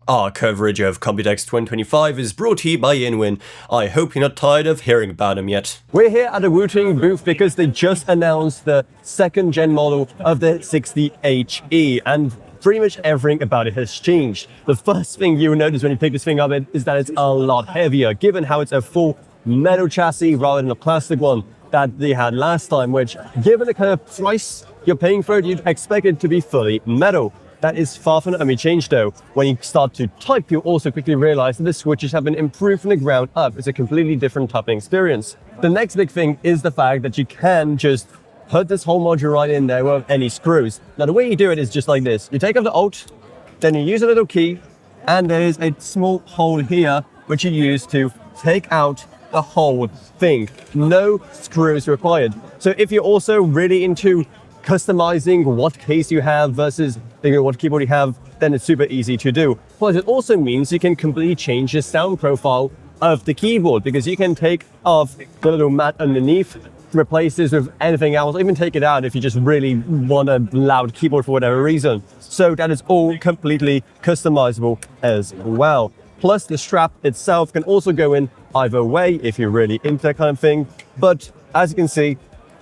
Our coverage of Computex 2025 is brought to you by Inwin. I hope you're not tired of hearing about them yet. We're here at the Wooting booth because they just announced the second gen model of the 60HE, and pretty much everything about it has changed. The first thing you'll notice when you pick this thing up is that it's a lot heavier, given how it's a full metal chassis rather than a plastic one that they had last time, which, given the kind of price you're paying for it, you'd expect it to be fully metal. That is far from the only change though. When you start to type, you'll also quickly realize that the switches have been improved from the ground up. It's a completely different typing experience. The next big thing is the fact that you can just put this whole module right in there without any screws. Now the way you do it is just like this. You take off the Alt, then you use a little key, and there's a small hole here which you use to take out the whole thing. No screws required. So if you're also really into customizing what case you have versus what keyboard you have, then it's super easy to do. Plus it also means you can completely change the sound profile of the keyboard, because you can take off the little mat underneath, replace this with anything else, even take it out if you just really want a loud keyboard for whatever reason. So that is all completely customizable as well. Plus the strap itself can also go in either way if you're really into that kind of thing. But as you can see,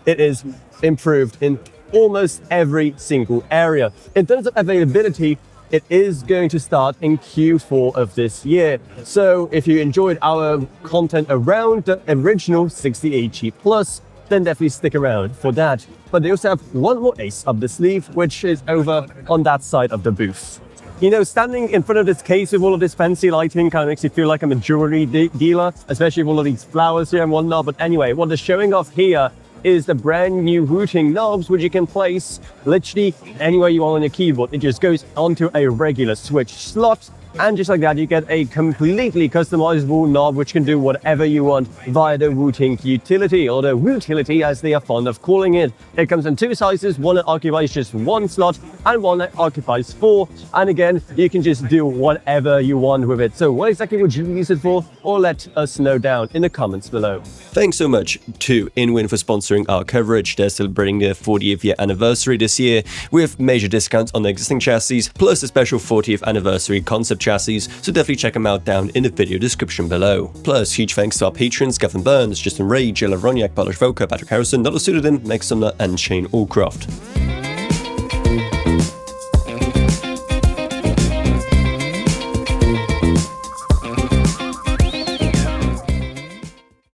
it is improved in almost every single area. In terms of availability, it is going to start in Q4 of this year. So if you enjoyed our content around the original 60HE Plus, then definitely stick around for that. But they also have one more ace up the sleeve, which is over on that side of the booth. You know, standing in front of this case with all of this fancy lighting kind of makes you feel like I'm a jewelry dealer, especially with all of these flowers here and whatnot. But anyway, what they're showing off here is the brand new Wooting knobs, which you can place literally anywhere you want on your keyboard. It just goes onto a regular switch slot, and just like that you get a completely customizable knob which can do whatever you want via the Wooting utility, or the Wootility as they are fond of calling it. It comes in two sizes, one that occupies just one slot and one that occupies four, and again you can just do whatever you want with it. So what exactly would you use it for? Or let us know down in the comments below. Thanks so much to Inwin for sponsoring our coverage. They're celebrating their 40th year anniversary this year with major discounts on the existing chassis, plus a special 40th anniversary concept chassis, so definitely check them out down in the video description below. Plus, huge thanks to our patrons Gavin Burns, Justin Ray, Jill Ronyak, Polish Voka, Patrick Harrison, Donald Sudodin, Meg Sumner, and Shane Allcroft.